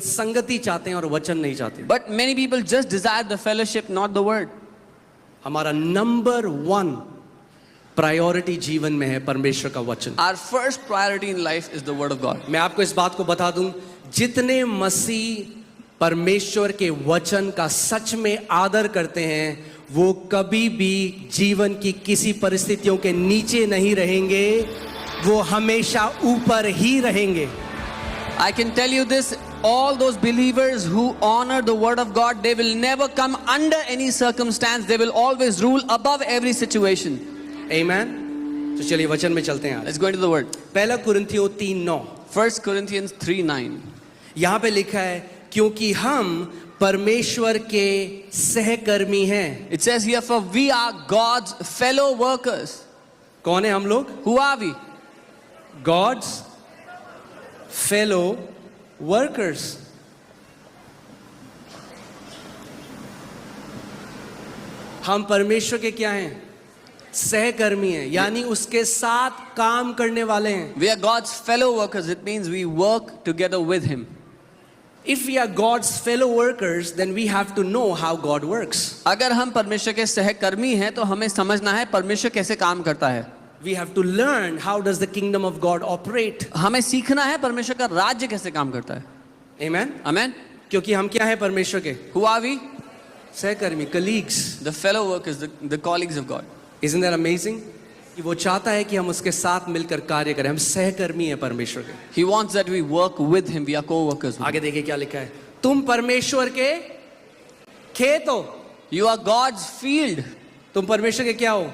संगति चाहते हैं और वचन नहीं चाहते। But many people just desire the fellowship, not the word. हमारा नंबर 1 प्रायोरिटी जीवन में है परमेश्वर का वचन। Our first priority in life is the word of God. मैं आपको इस बात को बता दूं, जितने मसीह परमेश्वर के वचन का सच में आदर करते हैं, वो कभी भी जीवन की किसी परिस्थितियों के नीचे नहीं रहेंगे, वो हमेशा ऊपर ही रहेंगे। I can tell you this, all those believers who honor the word of God, they will never come under any circumstance. They will always rule above every situation. Amen. तो चलिए वचन में चलते हैं। Let's go into the word. पहला कुरिन्थियों 3:9, 1 Corinthians 3:9. यहाँ पे लिखा है, क्योंकि हम परमेश्वर के सहकर्मी हैं। It says here, for we are God's fellow workers. कौन है हम लोग? Who are we? God's fellow workers. हम परमेश्वर के क्या हैं? सहकर्मी हैं, यानी उसके साथ काम करने वाले हैं। We are God's fellow workers. It means we work together with Him. If we are God's fellow workers, then we have to know how God works. अगर हम परमेश्वर के सहकर्मी हैं तो हमें समझना है परमेश्वर कैसे काम करता है। We have to learn how does the kingdom of God operate. हमें सीखना है परमेश्वर का राज्य कैसे काम करता है। Amen. Amen. क्योंकि हम क्या हैं परमेश्वर के? Who are we? सहकर्मी, colleagues. The fellow workers, the colleagues of God. Isn't that amazing? कि वो चाहता है कि हम उसके साथ मिलकर कार्य करें। हम सहकर्मी हैं परमेश्वर के। He wants that we work with Him. We are co-workers. आगे देखिए क्या लिखा है, तुम परमेश्वर के खेत हो। You are God's field. तुम परमेश्वर के क्या हो?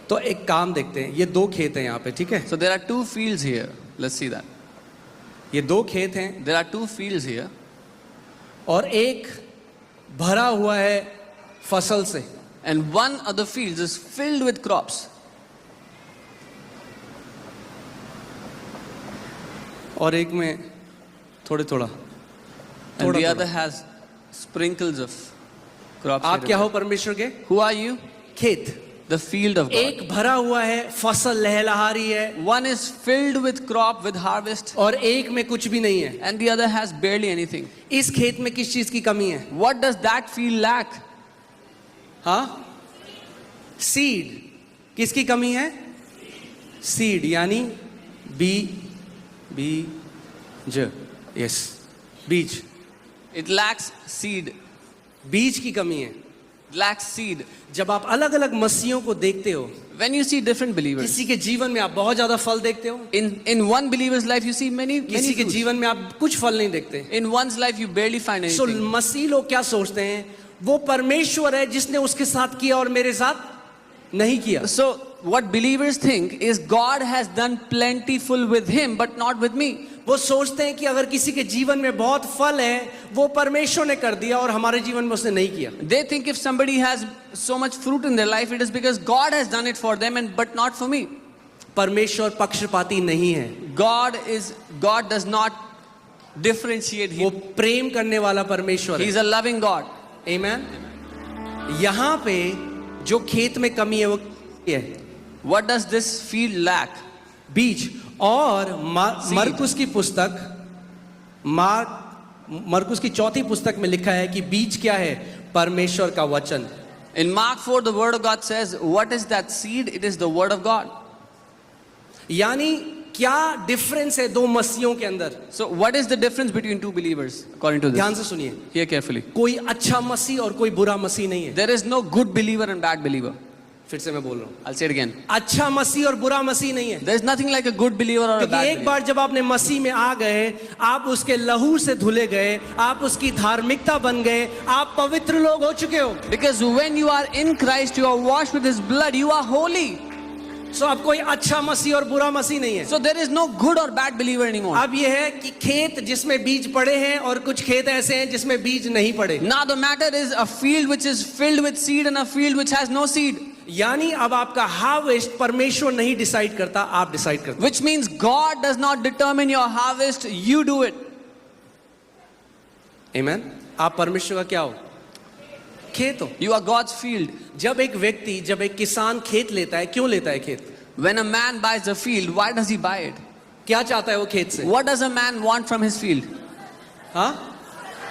तो एक काम देखते हैं, ये 2 खेत हैं यहाँ पे, ठीक है? So there are 2 fields here. Let's see that. ये 2 खेत हैं There are 2 fields here. और एक भरा हुआ है फसल से, And one of the fields is filled with crops. और एक में थोड़ा And the other has sprinkles of crops. आप here. क्या हो परमेश्वर के? Who are you? खेत। The field of God. एक भरा हुआ है, फसल लहलहा रही है, One is filled with crop, with harvest, और एक में कुछ भी नहीं है। and the other has barely anything. इस खेत में किस चीज की कमी है? What does that field lack? हाँ, सीड। किसकी कमी है? सीड, यानी बीज। यस, बीज। It lacks seed. बीज की कमी है। It lacks seed. जब आप अलग अलग मसीहों को देखते हो, When you see different believers, किसी के जीवन में आप बहुत ज्यादा फल देखते हो, in one believer's life you see many किसी के fruits. जीवन में आप कुछ फल नहीं देखते। In one's life you barely find so anything. मसीह लोग क्या सोचते हैं? वो परमेश्वर है जिसने उसके साथ किया और मेरे साथ नहीं किया। So what believers think is God has done plentiful with him but not with me. वो सोचते हैं कि अगर किसी के जीवन में बहुत फल है, वो परमेश्वर ने कर दिया और हमारे जीवन में उसने नहीं किया। They think if somebody has so much fruit in their life, it is because God has done it for them and but not for me. परमेश्वर पक्षपाती नहीं है। God does not differentiate. वो प्रेम करने वाला परमेश्वर He is है। a loving God. आमेन। यहाँ पे जो खेत में कमी है वो क्या है? What does this field lack? बीज। और मरकुस की पुस्तक, मरकुस की 4th पुस्तक में लिखा है कि बीज क्या है? परमेश्वर का वचन। In Mark 4, the word of God says, what is that seed? It is the word of God. यानी क्या डिफरेंस है 2 मसीहों के अंदर? So what is the difference between 2 believers according to ध्यान this? से सुनिए, Hear carefully. कोई अच्छा मसीह और कोई बुरा मसीह नहीं है। There is no good believer and bad believer. फिर से मैं बोल रहा हूँ, I'll say it again. अच्छा मसीह और बुरा मसीह नहीं है। There is nothing like a good believer or a क्योंकि bad एक believer. बार जब आपने मसीह में आ गए, आप उसके लहू से धुले गए, आप उसकी धार्मिकता बन गए, आप पवित्र लोग हो चुके हो। Because when you are in Christ, you are washed with His blood, you are holy. सो अब कोई अच्छा मसीह और बुरा मसीह नहीं है। So there is no good or bad believer anymore. अब यह है कि खेत जिसमें बीज पड़े हैं और कुछ खेत ऐसे हैं जिसमें बीज नहीं पड़े। Now the matter is a field which is filled with seed and a field which has no seed. यानी अब आपका हार्वेस्ट परमेश्वर नहीं डिसाइड करता, आप डिसाइड करते। Which means God does not determine your harvest, you do it. आमेन। आप परमेश्वर का क्या हो? खेत हो। You are God's field. जब एक किसान खेत लेता है, क्यों लेता है खेत? When a man buys a field, why does he buy it? क्या चाहता है वो खेत से? What does a man want from his field? हाँ,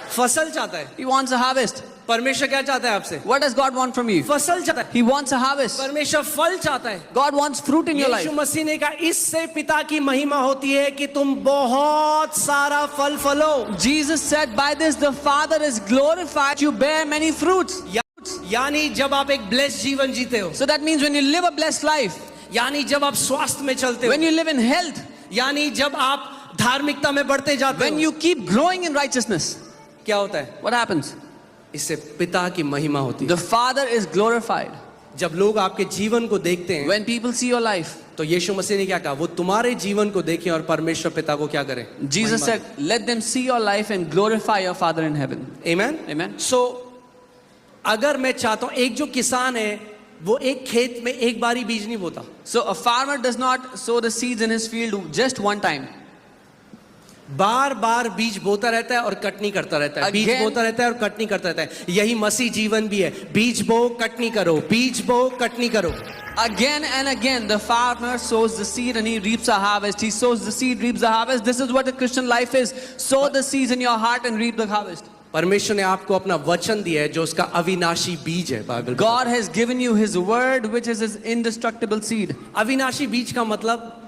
फसल चाहता है। He wants a harvest. परमेश्वर क्या चाहता है आपसे? What does God want from you? फसल चाहता है। He wants a harvest. परमेश्वर फल चाहता है। God wants fruit in your life. यीशु मसीह ने कहा इससे पिता की महिमा होती है कि तुम बहुत सारा फल फलो। Jesus said, by this the Father is glorified, you bear many fruits. यानी जब आप एक ब्लेस्ड जीवन जीते हो, So that means when you live a blessed life, यानी जब आप स्वास्थ्य में चलते हो, when you live in health, यानी जब आप धार्मिकता में बढ़ते जाते when हो, you keep growing in righteousness, क्या होता है? what happens? इससे पिता की महिमा होती है। The Father is glorified. जब लोग आपके जीवन को देखते हैं, When people see your life, तो यीशु मसीह ने क्या कहा? वो तुम्हारे जीवन को देखें और परमेश्वर पिता को क्या करें? Jesus said, let them see your life and glorify your Father in heaven. Amen? Amen. So अगर मैं चाहता हूं, एक जो किसान है वो एक खेत में एक बारी बीज नहीं बोता। So a farmer does not sow the seeds in his field just one time. बार बार बीज बोता रहता है और कटनी करता रहता है, बीज Again- बोता रहता है और कटनी करता रहता है। यही मसीह जीवन भी है, बीज बो कटनी करो, बीज बो कटनी करो। Again and again, the farmer sows the seed and he reaps a harvest. He sows the seed, reaps the harvest. This is what the Christian life is. Sow the seeds in your heart and reap the harvest. परमेश्वर ने आपको अपना वचन दिया है जो उसका अविनाशी बीज है। बाइबल में। God has given you His word, which is His indestructible seed. अविनाशी बीज का मतलब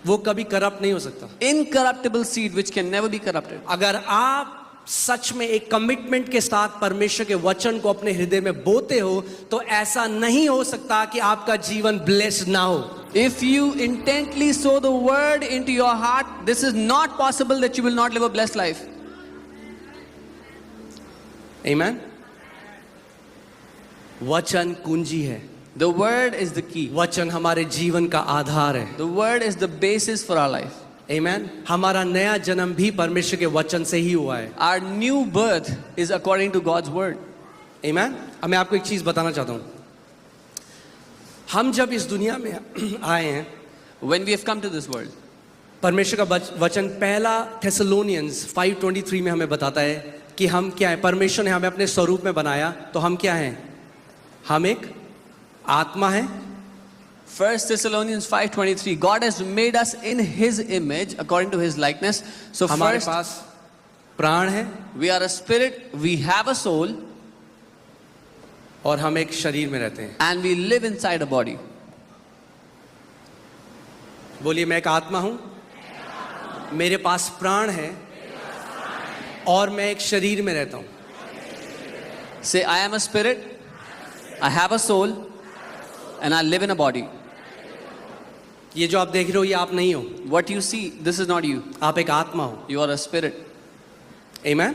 वो कभी करप्ट नहीं हो सकता। Incorruptible seed, which can never be corrupted. अगर आप सच में एक कमिटमेंट के साथ परमेश्वर के वचन को अपने हृदय में बोते हो तो ऐसा नहीं हो सकता कि आपका जीवन ब्लेस्ड ना हो। If you intently sow the word into your heart, this is not possible that you will not live a blessed life. Amen? वचन कुंजी है। The word is the key. वचन हमारे जीवन का आधार है। The word is the basis for our life. Amen? हमारा नया जन्म भी परमेश्वर के वचन से ही हुआ है। Our new birth is according to God's word. Amen? अब मैं आपको एक चीज बताना चाहता हूं। हम जब इस दुनिया में आए हैं, When we have come to this world, परमेश्वर का वचन पहला थेसलोनियंस 5:23 में हमें बताता है कि हम क्या है। परमेश्वर ने हमें अपने स्वरूप में बनाया, तो हम क्या हैं? हम एक आत्मा है। 1 Thessalonians 5:23, God has made us in His image according to His likeness. So हमारे first, पास प्राण है we are a spirit, we have a soul, और हम एक शरीर में रहते हैं। and we live inside a body. बोलिए, मैं एक आत्मा हूं, मेरे पास प्राण है और मैं एक शरीर में रहता हूं। Say, I am a spirit, I have a soul, and I live in a body. ये जो आप देख रहे हो ये आप नहीं हो, What you see, this is not you. आप एक आत्मा हो। You are a spirit. Amen?